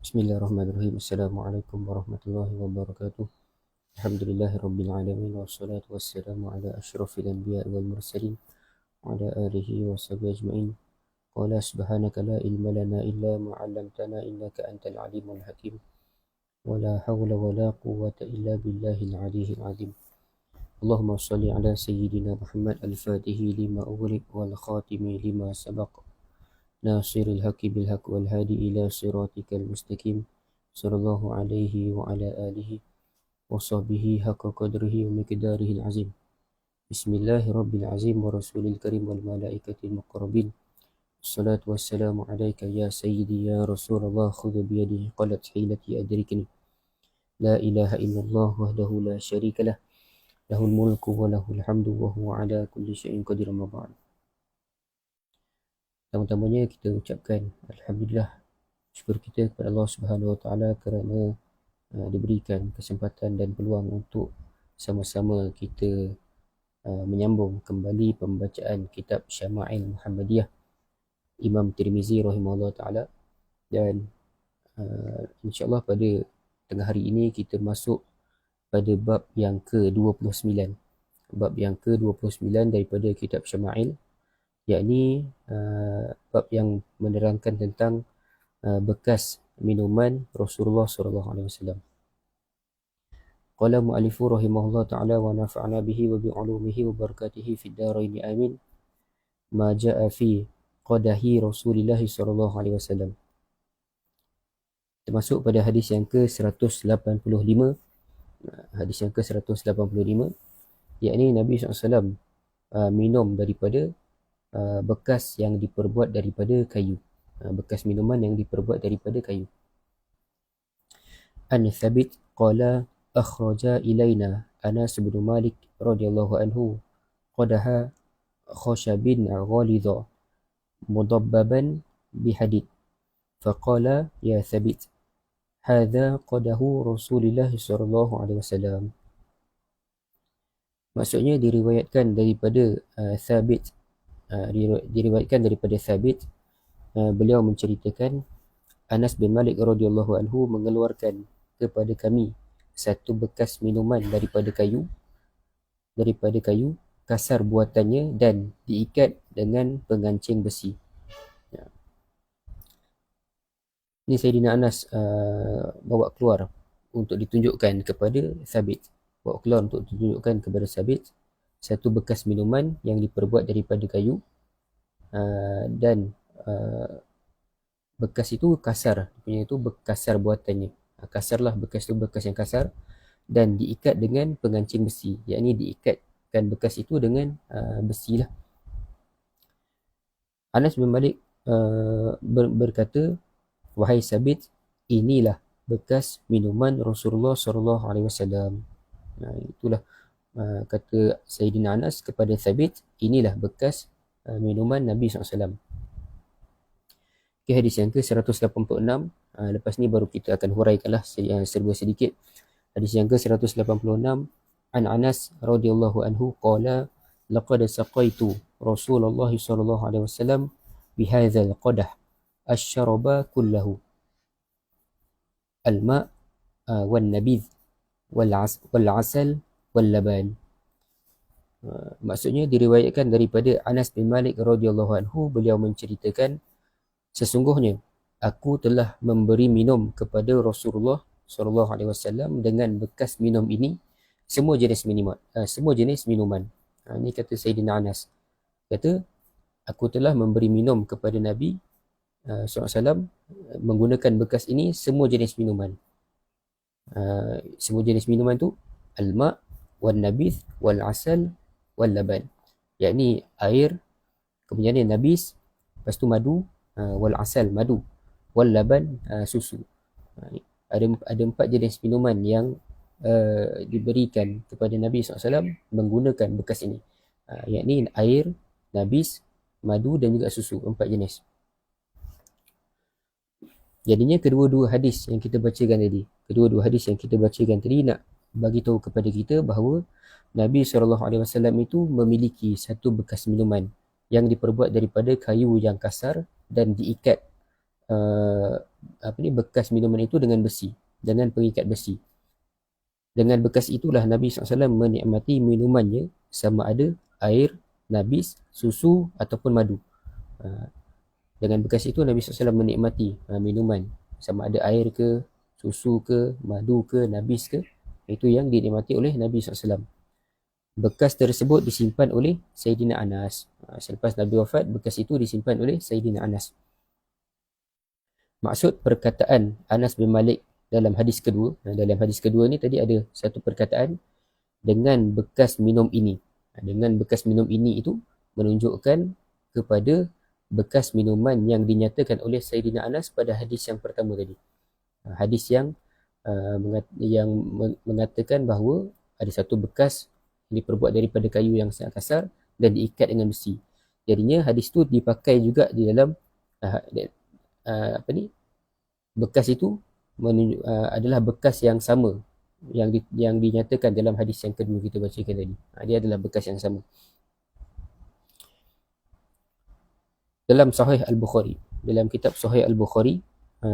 Bismillahirrahmanirrahim. Assalamualaikum warahmatullahi wabarakatuh. Alhamdulillahi alamin wassalatu wassalamu ala asyrafil anbiya'i wal mursalin wa ala alihi wa sahbihi ajma'in. Qala subhanaka la ilma lana illa ma 'allamtana innaka antal alimul hakim. Wa la hawla wa la quwwata illa billahil aliyyil azim. Allahumma shalli ala sayyidina Muhammad al-Fatihi lima ughliq wal khatimi lima sabaq. Nasiril haqqi bil haqq wal hadi ila siratikal mustaqim. Sallallahu alaihi wa ala alihi wa sahbihi haqqa qadrihi wa miqdarihil azim. Bismillahirabbil azim wa rasulil karim wal malaikatil muqarrabin. Assalatu wassalamu alayka ya sayyidi ya Rasulullah, khudh bi yadi qalat hilati adrikni. La ilaha illallah wahdahu la syarika lah, lahul mulku wa lahul hamdu wa huwa ala kulli syai'in qadir. Amma ba'd. Pertama-tamanya kita ucapkan alhamdulillah, syukur kita kepada Allah Subhanahu Wa Taala kerana diberikan kesempatan dan peluang untuk sama-sama kita menyambung kembali pembacaan kitab Syama'il Muhammadiyah Imam Tirmizi rahimahullah taala. Dan insya-Allah pada tengah hari ini kita masuk pada bab yang ke-29. Bab yang ke-29 daripada kitab Syama'il, yakni bab yang menerangkan tentang bekas minuman Rasulullah sallallahu alaihi wasallam. Qala mu'allifu rahimahullah ta'ala wa nafa'na bihi wa bi'ulumihi wa barakatihi fid dharain amin. Ma ja'a fi qadahi Rasulillah sallallahu alaihi wasallam. Termasuk pada hadis yang ke-185. Hadis yang ke-185, yakni Nabi SAW minum daripada bekas yang diperbuat daripada kayu. Bekas minuman yang diperbuat daripada kayu. An Thabit qala akhraja ilaina Anas bin Malik radhiyallahu anhu qadaha khashabin ghalidha mudabbaban bihadid faqala ya Thabit hadha qadahu Rasulullah sallallahu alaihi wasallam. Maksudnya diriwayatkan daripada Thabit, beliau menceritakan Anas bin Malik radhiyallahu anhu mengeluarkan kepada kami satu bekas minuman daripada kayu kasar buatannya dan diikat dengan pengancing besi. Ini Sayyidina Anas bawa keluar untuk ditunjukkan kepada Thabit. Satu bekas minuman yang diperbuat daripada kayu, dan bekas itu kasar, kasar buatannya. Kasarlah bekas itu, bekas yang kasar, dan diikat dengan pengancing besi, yakni diikatkan bekas itu dengan besi lah. Anas bin Malik berkata, wahai Sabit, inilah bekas minuman Rasulullah sallallahu alaihi wasallam. Itulah kata Sayyidina Anas kepada Thabit, inilah bekas minuman Nabi SAW. Okay, hadis yang ke-186. Lepas ni baru kita akan huraikanlah serba sedikit. Hadis yang ke-186. An Anas radhiyallahu anhu qala laqad saqaitu Rasulullah sallallahu alaihi wasallam bihadzal qadah asy-syaraba kullahu al-ma' wan nabidh wal asal wal laban. Maksudnya diriwayatkan daripada Anas bin Malik radhiyallahu anhu, beliau menceritakan, sesungguhnya aku telah memberi minum kepada Rasulullah sallallahu alaihi wasallam dengan bekas minum ini semua jenis minuman. Ini kata Sayyidina Anas, kata aku telah memberi minum kepada Nabi sallallahu alaihi wasallam menggunakan bekas ini semua jenis minuman. Semua jenis minuman tu al-ma' wan nabith wal asal wal laban, yakni air, kemudian nabis, lepas tu madu, wal asal madu, wal laban susu. Ada 4 jenis minuman yang diberikan kepada Nabi SAW menggunakan bekas ini, yakni air, nabis, madu dan juga susu, 4 jenis. Jadinya kedua-dua hadis yang kita bacakan tadi nak bagi tahu kepada kita bahawa Nabi SAW itu memiliki satu bekas minuman yang diperbuat daripada kayu yang kasar dan diikat bekas minuman itu dengan besi, dengan pengikat besi. Dengan bekas itulah Nabi SAW menikmati minumannya, sama ada air, nabis, susu ataupun madu. Dengan bekas itu Nabi SAW menikmati minuman, sama ada air ke, susu ke, madu ke, nabis ke. Itu yang dinikmati oleh Nabi SAW. Bekas tersebut disimpan oleh Sayyidina Anas. Selepas Nabi wafat, bekas itu disimpan oleh Sayyidina Anas. Maksud perkataan Anas bin Malik dalam hadis kedua, dalam hadis kedua ni tadi ada satu perkataan dengan bekas minum ini. Dengan bekas minum ini itu menunjukkan kepada bekas minuman yang dinyatakan oleh Sayyidina Anas pada hadis yang pertama tadi. Hadis yang mengatakan bahawa ada satu bekas diperbuat daripada kayu yang sangat kasar dan diikat dengan besi. Jadinya hadis tu dipakai juga di dalam bekas itu adalah bekas yang sama yang dinyatakan dalam hadis yang kedua kita bacakan tadi. Dia adalah bekas yang sama. Dalam Sahih Al-Bukhari, dalam kitab Sahih Al-Bukhari,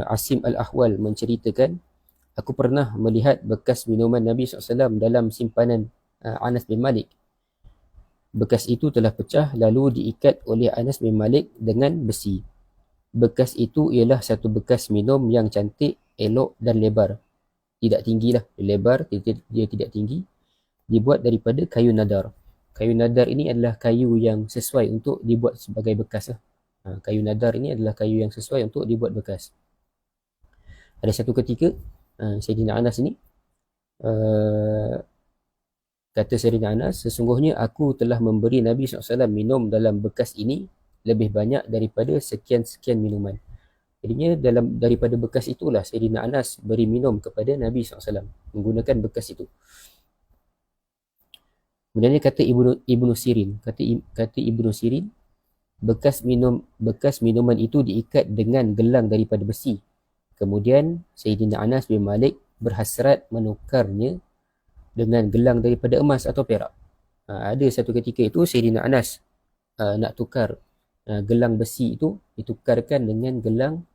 Asim Al-Ahwal menceritakan, aku pernah melihat bekas minuman Nabi SAW dalam simpanan Anas bin Malik. Bekas itu telah pecah lalu diikat oleh Anas bin Malik dengan besi. Bekas itu ialah satu bekas minum yang cantik, elok dan lebar. Tidak tinggi lah, lebar, dia tidak tinggi. Dibuat daripada kayu nadar. Kayu nadar ini adalah kayu yang sesuai untuk dibuat sebagai bekas lah. Kayu nadar ini adalah kayu yang sesuai untuk dibuat bekas. Ada satu ketika Sayyidina Anas ini kata Sayyidina Anas, sesungguhnya aku telah memberi Nabi SAW minum dalam bekas ini lebih banyak daripada sekian-sekian minuman. Jadinya daripada bekas itulah Sayyidina Anas beri minum kepada Nabi SAW menggunakan bekas itu. Kemudian kata Ibnu Sirin, kata Ibnu Sirin, bekas minuman itu diikat dengan gelang daripada besi. Kemudian Sayyidina Anas bin Malik berhasrat menukarnya dengan gelang daripada emas atau perak. Ada satu ketika itu Sayyidina Anas nak tukar gelang besi itu, ditukarkan dengan gelang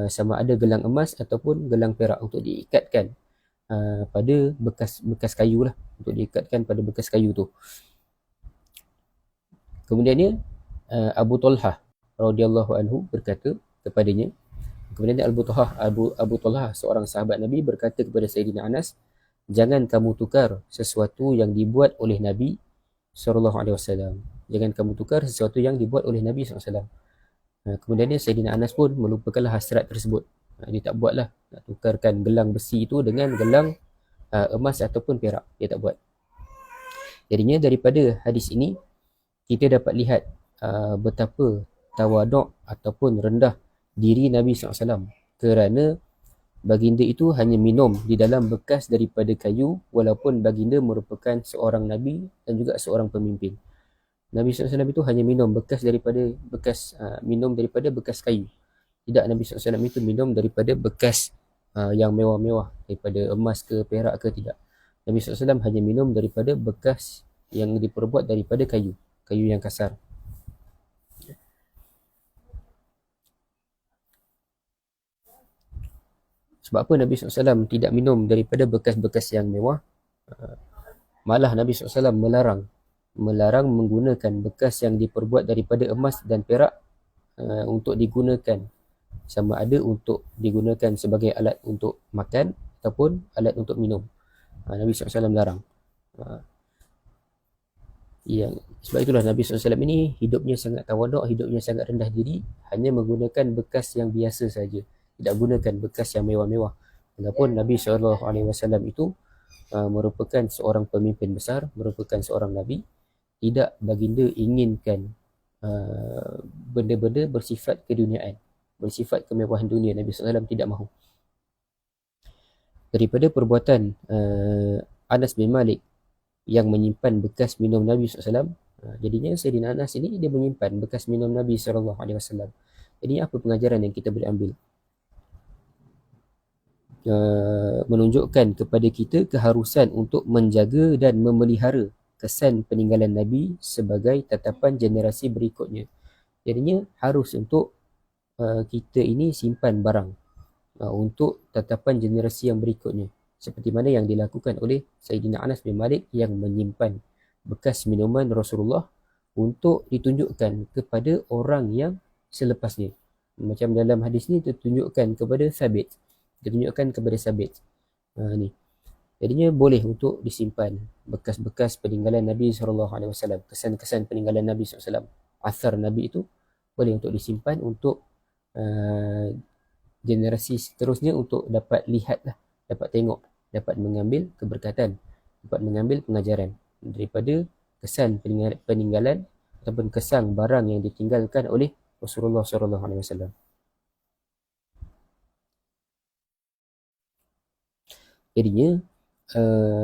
sama ada gelang emas ataupun gelang perak untuk diikatkan pada bekas kayu lah, untuk diikatkan pada bekas kayu tu. Kemudiannya Abu Talhah radhiyallahu anhu berkata kepadanya, kemudian Abu Talhah seorang sahabat Nabi berkata kepada Sayyidina Anas, jangan kamu tukar sesuatu yang dibuat oleh Nabi SAW. Jangan kamu tukar sesuatu yang dibuat oleh Nabi SAW. Kemudian Sayyidina Anas pun melupakanlah hasrat tersebut. Dia tak buatlah nak tukarkan gelang besi itu dengan gelang emas ataupun perak. Dia tak buat. Jadinya daripada hadis ini kita dapat lihat betapa tawaduk ataupun rendah diri Nabi SAW, kerana baginda itu hanya minum di dalam bekas daripada kayu, walaupun baginda merupakan seorang Nabi dan juga seorang pemimpin. Nabi SAW itu hanya minum bekas daripada kayu. Tidak, Nabi SAW itu minum daripada bekas yang mewah-mewah, daripada emas ke perak ke, tidak. Nabi SAW hanya minum daripada bekas yang diperbuat daripada kayu yang kasar. Sebab apa Nabi SAW tidak minum daripada bekas-bekas yang mewah? Malah Nabi SAW melarang menggunakan bekas yang diperbuat daripada emas dan perak untuk digunakan, sama ada untuk digunakan sebagai alat untuk makan ataupun alat untuk minum. Nabi SAW larang. Sebab itulah Nabi SAW ini hidupnya sangat tawaduk, hidupnya sangat rendah diri, hanya menggunakan bekas yang biasa saja, tidak gunakan bekas yang mewah-mewah. Walaupun Nabi SAW itu merupakan seorang pemimpin besar, merupakan seorang Nabi, tidak baginda inginkan benda-benda bersifat keduniaan, bersifat kemewahan dunia. Nabi SAW tidak mahu. Daripada perbuatan Anas bin Malik yang menyimpan bekas minum Nabi SAW, jadinya Sayyidina Anas ini dia menyimpan bekas minum Nabi SAW. Jadi apa pengajaran yang kita boleh ambil? Menunjukkan kepada kita keharusan untuk menjaga dan memelihara kesan peninggalan Nabi sebagai tatapan generasi berikutnya. Jadinya harus untuk kita ini simpan barang untuk tatapan generasi yang berikutnya, seperti mana yang dilakukan oleh Sayyidina Anas bin Malik yang menyimpan bekas minuman Rasulullah untuk ditunjukkan kepada orang yang selepasnya. Macam dalam hadis ni ditunjukkan kepada Sabit, ni. Jadinya boleh untuk disimpan bekas-bekas peninggalan Nabi SAW, kesan-kesan peninggalan Nabi SAW, asar Nabi itu boleh untuk disimpan untuk generasi seterusnya untuk dapat lihat lah, dapat tengok, dapat mengambil keberkatan, dapat mengambil pengajaran daripada kesan peninggalan ataupun kesan barang yang ditinggalkan oleh Rasulullah SAW. Jadinya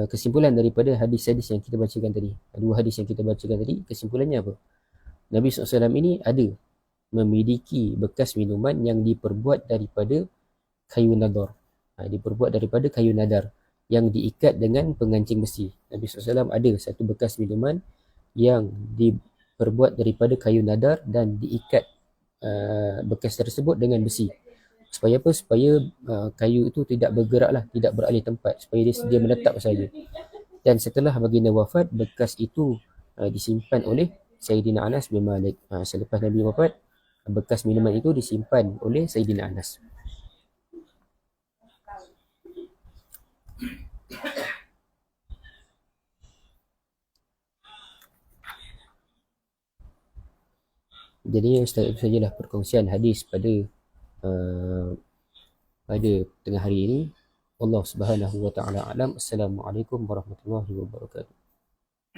kesimpulan daripada hadis-hadis yang kita bacakan tadi, dua hadis yang kita bacakan tadi, kesimpulannya apa? Nabi SAW ini ada memiliki bekas minuman yang diperbuat daripada kayu nadar. Diperbuat daripada kayu nadar yang diikat dengan pengancing besi. Nabi SAW ada satu bekas minuman yang diperbuat daripada kayu nadar dan diikat bekas tersebut dengan besi. Supaya apa? Supaya kayu itu tidak bergeraklah, tidak beralih tempat, supaya dia menetap saja. Dan setelah baginda wafat, bekas itu disimpan oleh Sayyidina Anas bin Malik. Selepas Nabi wafat, bekas minuman itu disimpan oleh Sayyidina Anas. Jadi Ustaz, itu sajalah perkongsian hadis pada tengah hari ini. Allah Subhanahu wa taala alam. Assalamualaikum warahmatullahi wabarakatuh.